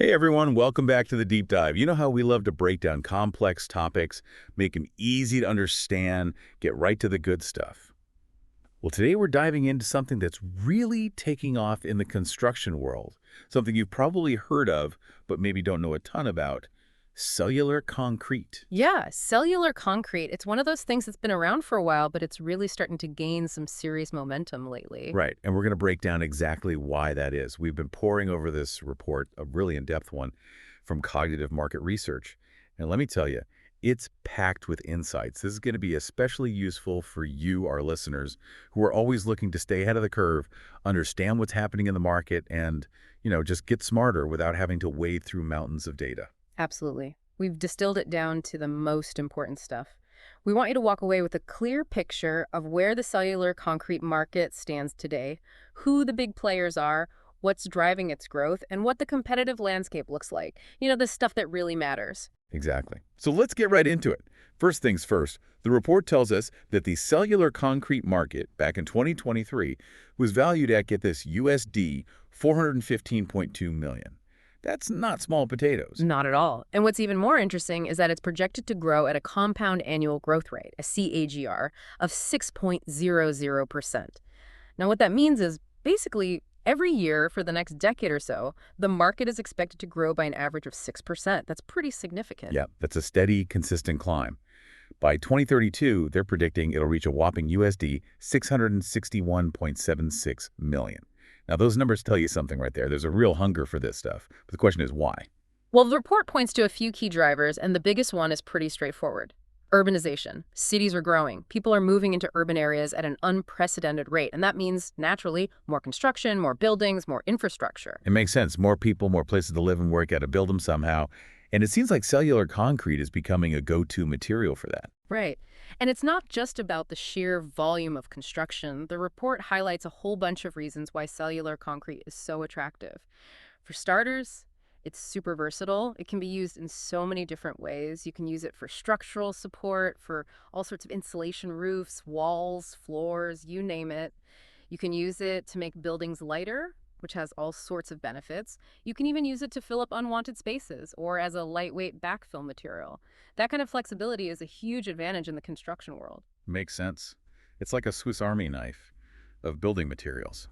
Hey everyone, welcome back to the Deep Dive. You know how we love to break down complex topics, make them easy to understand, get right to the good stuff. Well, today we're diving into something that's really taking off in the construction world, something you've probably heard of, but maybe don't know a ton about: cellular concrete. Yeah, cellular concrete. It's one of those things that's been around for a while, but it's really starting to gain some serious momentum lately. Right, and we're going to break down exactly why that is. We've been poring over this report, a really in-depth one, from Cognitive Market Research. And let me tell you, it's packed with insights. This is going to be especially useful for you, our listeners, who are always looking to stay ahead of the curve, understand what's happening in the market, and, just get smarter without having to wade through mountains of data. Absolutely. We've distilled it down to the most important stuff. We want you to walk away with a clear picture of where the cellular concrete market stands today, who the big players are, what's driving its growth, and what the competitive landscape looks like. The stuff that really matters. Exactly. So let's get right into it. First things first, the report tells us that the cellular concrete market back in 2023 was valued at, get this, USD 415.2 million. That's not small potatoes. Not at all. And what's even more interesting is that it's projected to grow at a compound annual growth rate, a CAGR, of 6.00%. Now, what that means is basically every year for the next decade or so, the market is expected to grow by an average of 6%. That's pretty significant. Yeah, that's a steady, consistent climb. By 2032, they're predicting it'll reach a whopping USD 661.76 million. Now, those numbers tell you something right there. There's a real hunger for this stuff. But the question is why? Well, the report points to a few key drivers, and the biggest one is pretty straightforward. Urbanization. Cities are growing. People are moving into urban areas at an unprecedented rate, and that means, naturally, more construction, more buildings, more infrastructure. It makes sense. More people, more places to live and work, got to build them somehow. And it seems like cellular concrete is becoming a go-to material for that. Right. And it's not just about the sheer volume of construction. The report highlights a whole bunch of reasons why cellular concrete is so attractive. For starters, it's super versatile. It can be used in so many different ways. You can use it for structural support, for all sorts of insulation roofs, walls, floors, you name it. You can use it to make buildings lighter, which has all sorts of benefits. You can even use it to fill up unwanted spaces or as a lightweight backfill material. That kind of flexibility is a huge advantage in the construction world. Makes sense. It's like a Swiss Army knife of building materials.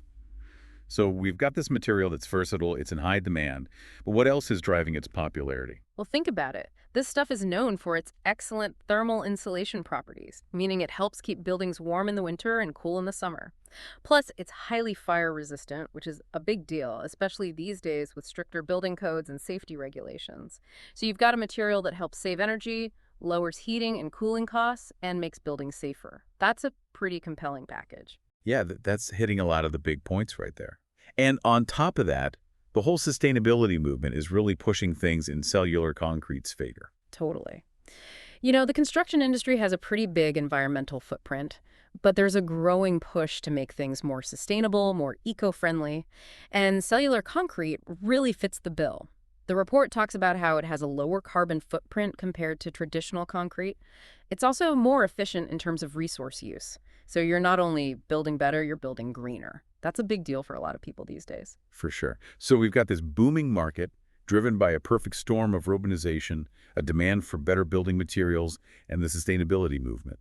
So we've got this material that's versatile, it's in high demand, but what else is driving its popularity? Well, think about it. This stuff is known for its excellent thermal insulation properties, meaning it helps keep buildings warm in the winter and cool in the summer. Plus, it's highly fire resistant, which is a big deal, especially these days with stricter building codes and safety regulations. So you've got a material that helps save energy, lowers heating and cooling costs, and makes buildings safer. That's a pretty compelling package. Yeah, that's hitting a lot of the big points right there. And on top of that, the whole sustainability movement is really pushing things in cellular concrete's favor. Totally. The construction industry has a pretty big environmental footprint, but there's a growing push to make things more sustainable, more eco-friendly, and cellular concrete really fits the bill. The report talks about how it has a lower carbon footprint compared to traditional concrete. It's also more efficient in terms of resource use. So you're not only building better, you're building greener. That's a big deal for a lot of people these days. For sure. So we've got this booming market driven by a perfect storm of urbanization, a demand for better building materials, and the sustainability movement.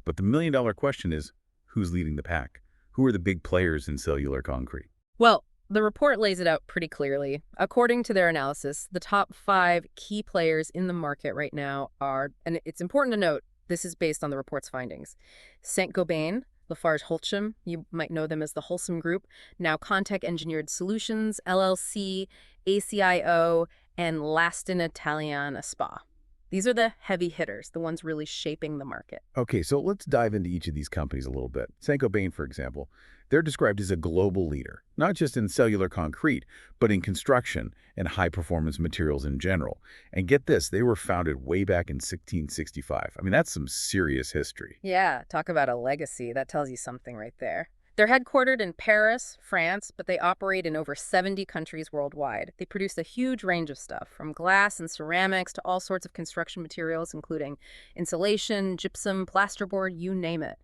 But the million-dollar question is, who's leading the pack? Who are the big players in cellular concrete? Well, the report lays it out pretty clearly. According to their analysis, the top 5 key players in the market right now are, and it's important to note, this is based on the report's findings: Saint-Gobain, LafargeHolcim, you might know them as the Holcim Group, now Contech Engineered Solutions, LLC, ACIO, and Lastin Italiana Spa. These are the heavy hitters, the ones really shaping the market. Okay, so let's dive into each of these companies a little bit. Saint-Gobain, for example, they're described as a global leader, not just in cellular concrete, but in construction and high-performance materials in general. And get this, they were founded way back in 1665. I mean, that's some serious history. Yeah, talk about a legacy. That tells you something right there. They're headquartered in Paris, France, but they operate in over 70 countries worldwide. They produce a huge range of stuff, from glass and ceramics to all sorts of construction materials, including insulation, gypsum, plasterboard, you name it.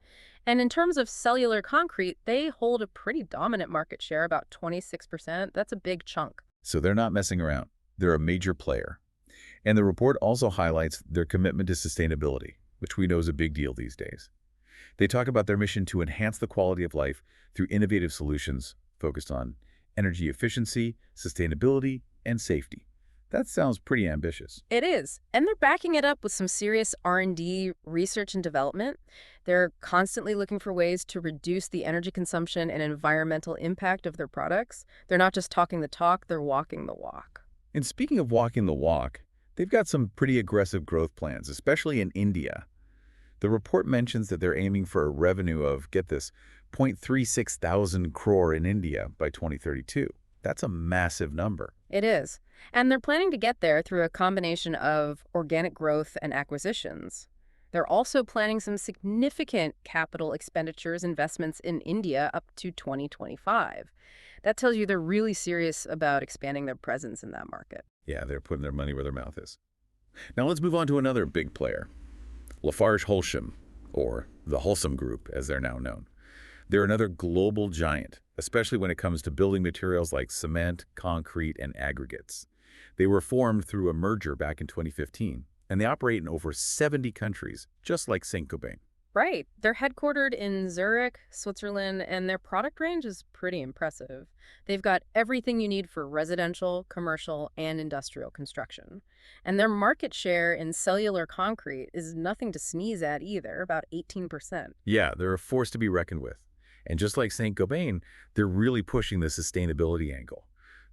And in terms of cellular concrete, they hold a pretty dominant market share, about 26%. That's a big chunk. So they're not messing around. They're a major player. And the report also highlights their commitment to sustainability, which we know is a big deal these days. They talk about their mission to enhance the quality of life through innovative solutions focused on energy efficiency, sustainability, and safety. That sounds pretty ambitious. It is. And they're backing it up with some serious R&D, research and development. They're constantly looking for ways to reduce the energy consumption and environmental impact of their products. They're not just talking the talk, they're walking the walk. And speaking of walking the walk, they've got some pretty aggressive growth plans, especially in India. The report mentions that they're aiming for a revenue of, get this, 0.36 thousand crore in India by 2032. That's a massive number. It is. And they're planning to get there through a combination of organic growth and acquisitions. They're also planning some significant capital expenditures investments in India up to 2025. That tells you they're really serious about expanding their presence in that market. Yeah, they're putting their money where their mouth is. Now let's move on to another big player, LafargeHolcim, or the Holcim Group, as they're now known. They're another global giant, especially when it comes to building materials like cement, concrete, and aggregates. They were formed through a merger back in 2015, and they operate in over 70 countries, just like Saint-Gobain. Right. They're headquartered in Zurich, Switzerland, and their product range is pretty impressive. They've got everything you need for residential, commercial, and industrial construction. And their market share in cellular concrete is nothing to sneeze at either, about 18%. Yeah, they're a force to be reckoned with. And just like Saint-Gobain, they're really pushing the sustainability angle.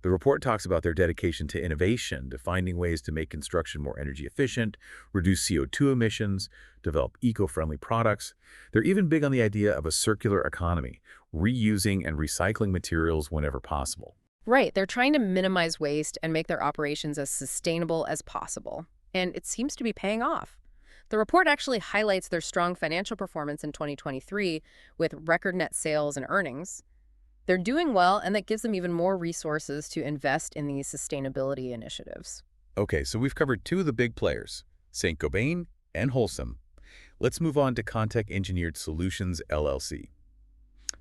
The report talks about their dedication to innovation, to finding ways to make construction more energy efficient, reduce CO2 emissions, develop eco-friendly products. They're even big on the idea of a circular economy, reusing and recycling materials whenever possible. Right. They're trying to minimize waste and make their operations as sustainable as possible. And it seems to be paying off. The report actually highlights their strong financial performance in 2023 with record net sales and earnings. They're doing well, and that gives them even more resources to invest in these sustainability initiatives. Okay, so we've covered two of the big players, Saint-Gobain and Holcim. Let's move on to Contech Engineered Solutions, LLC.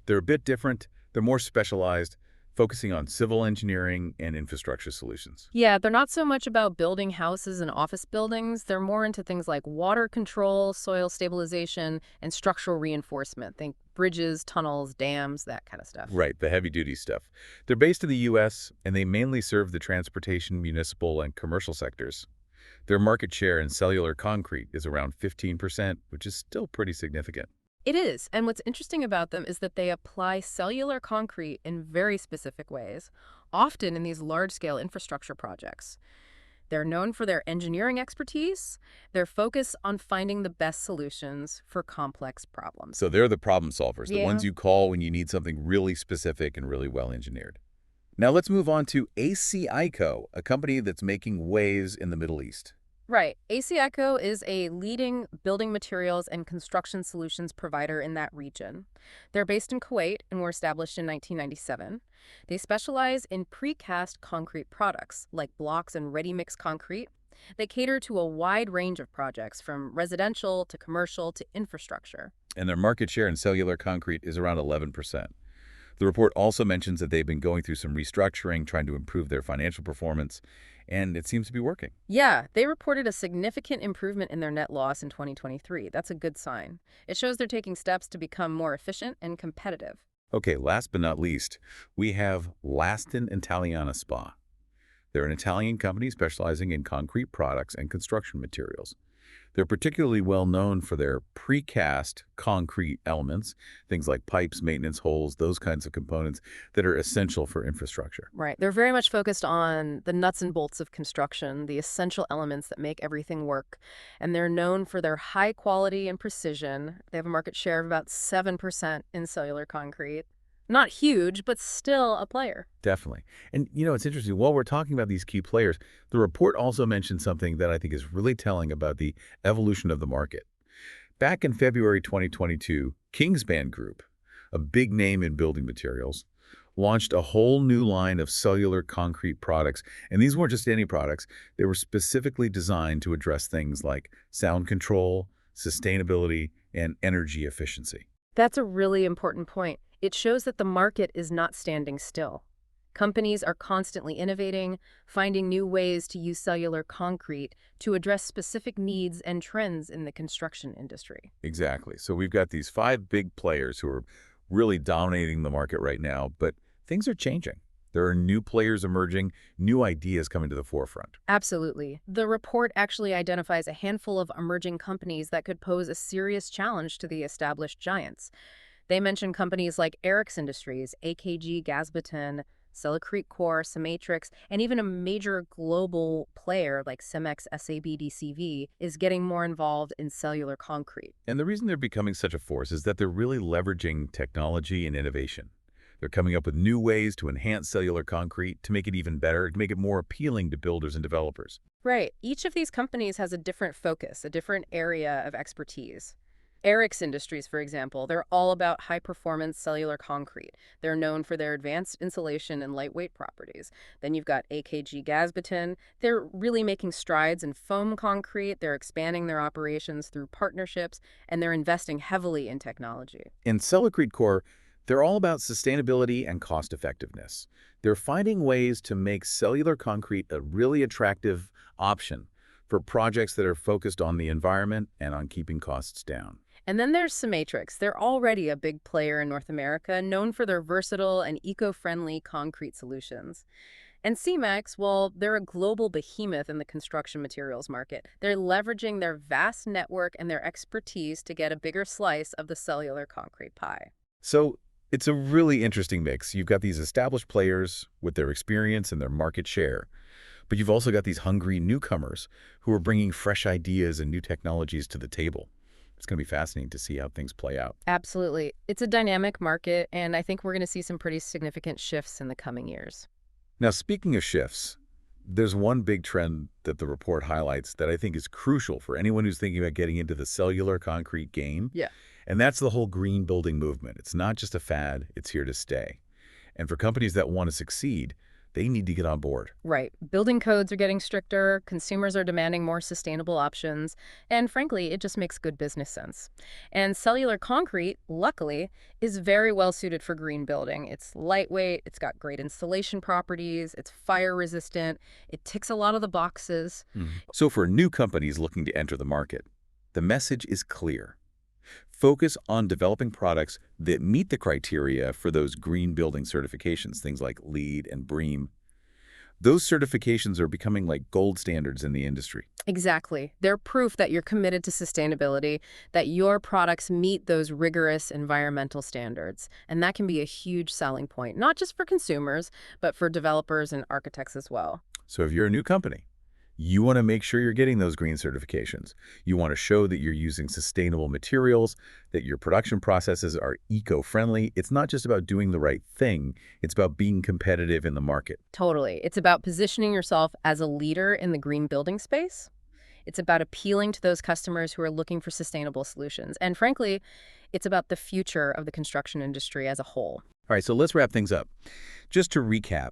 They're a bit different, they're more specialized, focusing on civil engineering and infrastructure solutions. Yeah, they're not so much about building houses and office buildings. They're more into things like water control, soil stabilization, and structural reinforcement. Think bridges, tunnels, dams, that kind of stuff. Right, the heavy-duty stuff. They're based in the U.S., and they mainly serve the transportation, municipal, and commercial sectors. Their market share in cellular concrete is around 15%, which is still pretty significant. It is, and what's interesting about them is that they apply cellular concrete in very specific ways, often in these large-scale infrastructure projects. They're known for their engineering expertise, their focus on finding the best solutions for complex problems. So they're the problem solvers, the Yeah. ones you call when you need something really specific and really well engineered. Now let's move on to ACICO, a company that's making waves in the Middle East. Right. ACICO is a leading building materials and construction solutions provider in that region. They're based in Kuwait and were established in 1997. They specialize in precast concrete products like blocks and ready-mix concrete. They cater to a wide range of projects from residential to commercial to infrastructure. And their market share in cellular concrete is around 11%. The report also mentions that they've been going through some restructuring, trying to improve their financial performance, and it seems to be working. Yeah, they reported a significant improvement in their net loss in 2023. That's a good sign. It shows they're taking steps to become more efficient and competitive. Okay, last but not least, we have Lastin Italiana Spa. They're an Italian company specializing in concrete products and construction materials. They're particularly well known for their precast concrete elements, things like pipes, maintenance holes, those kinds of components that are essential for infrastructure. Right. They're very much focused on the nuts and bolts of construction, the essential elements that make everything work. And they're known for their high quality and precision. They have a market share of about 7% in cellular concrete. Not huge, but still a player. Definitely. And it's interesting. While we're talking about these key players, the report also mentioned something that I think is really telling about the evolution of the market. Back in February 2022, Kingspan Group, a big name in building materials, launched a whole new line of cellular concrete products. And these weren't just any products. They were specifically designed to address things like sound control, sustainability, and energy efficiency. That's a really important point. It shows that the market is not standing still. Companies are constantly innovating, finding new ways to use cellular concrete to address specific needs and trends in the construction industry. Exactly. So we've got these five big players who are really dominating the market right now, but things are changing. There are new players emerging, new ideas coming to the forefront. Absolutely. The report actually identifies a handful of emerging companies that could pose a serious challenge to the established giants. They mention companies like Aerix Industries, AKG Gasbaton, Cellular, Cematrix, and even a major global player like Cemex SABDCV is getting more involved in cellular concrete. And the reason they're becoming such a force is that they're really leveraging technology and innovation. They're coming up with new ways to enhance cellular concrete, to make it even better, to make it more appealing to builders and developers. Right. Each of these companies has a different focus, a different area of expertise. Aerix Industries, for example, they're all about high-performance cellular concrete. They're known for their advanced insulation and lightweight properties. Then you've got AKG Gasbaton. They're really making strides in foam concrete. They're expanding their operations through partnerships, and they're investing heavily in technology. In Cellular, they're all about sustainability and cost effectiveness. They're finding ways to make cellular concrete a really attractive option for projects that are focused on the environment and on keeping costs down. And then there's Cematrix. They're already a big player in North America, known for their versatile and eco-friendly concrete solutions. And Cemex, well, they're a global behemoth in the construction materials market. They're leveraging their vast network and their expertise to get a bigger slice of the cellular concrete pie. So it's a really interesting mix. You've got these established players with their experience and their market share, but you've also got these hungry newcomers who are bringing fresh ideas and new technologies to the table. It's going to be fascinating to see how things play out. Absolutely. It's a dynamic market, and I think we're going to see some pretty significant shifts in the coming years. Now, speaking of shifts, there's one big trend that the report highlights that I think is crucial for anyone who's thinking about getting into the cellular concrete game, Yeah. and that's the whole green building movement. It's not just a fad, it's here to stay. And for companies that want to succeed, they need to get on board. Right. Building codes are getting stricter, consumers are demanding more sustainable options, and frankly, it just makes good business sense. And cellular concrete, luckily, is very well suited for green building. It's lightweight, it's got great insulation properties, it's fire resistant, it ticks a lot of the boxes. So for new companies looking to enter the market, the message is clear. Focus on developing products that meet the criteria for those green building certifications, things like LEED and BREEAM. Those certifications are becoming like gold standards in the industry. Exactly. They're proof that you're committed to sustainability, that your products meet those rigorous environmental standards. And that can be a huge selling point, not just for consumers, but for developers and architects as well. So if you're a new company, you want to make sure you're getting those green certifications. You want to show that you're using sustainable materials, that your production processes are eco-friendly. It's not just about doing the right thing. It's about being competitive in the market. Totally. It's about positioning yourself as a leader in the green building space. It's about appealing to those customers who are looking for sustainable solutions. And frankly, it's about the future of the construction industry as a whole. All right, so let's wrap things up. Just to recap,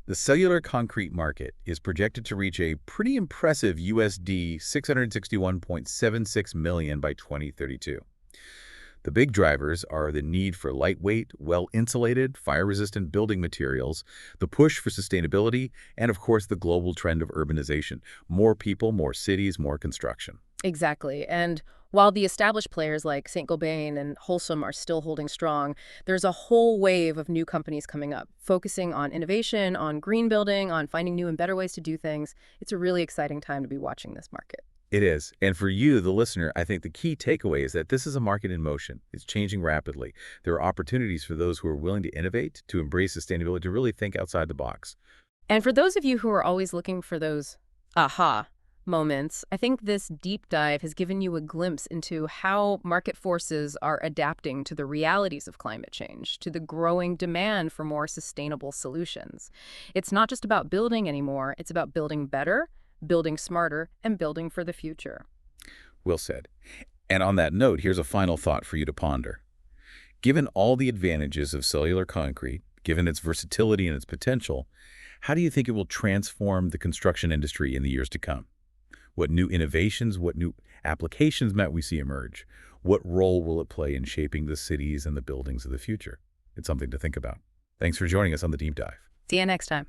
the cellular concrete market is projected to reach a pretty impressive USD 661.76 million by 2032. The big drivers are the need for lightweight, well-insulated, fire-resistant building materials, the push for sustainability, and of course the global trend of urbanization. More people, more cities, more construction. Exactly. And while the established players like Saint-Gobain and Holcim are still holding strong, there's a whole wave of new companies coming up, focusing on innovation, on green building, on finding new and better ways to do things. It's a really exciting time to be watching this market. It is. And for you, the listener, I think the key takeaway is that this is a market in motion. It's changing rapidly. There are opportunities for those who are willing to innovate, to embrace sustainability, to really think outside the box. And for those of you who are always looking for those aha moments, I think this deep dive has given you a glimpse into how market forces are adapting to the realities of climate change, to the growing demand for more sustainable solutions. It's not just about building anymore, it's about building better, building smarter, and building for the future. Well said. And on that note, here's a final thought for you to ponder. Given all the advantages of cellular concrete, given its versatility and its potential, how do you think it will transform the construction industry in the years to come? What new innovations, what new applications might we see emerge? What role will it play in shaping the cities and the buildings of the future? It's something to think about. Thanks for joining us on the Deep Dive. See you next time.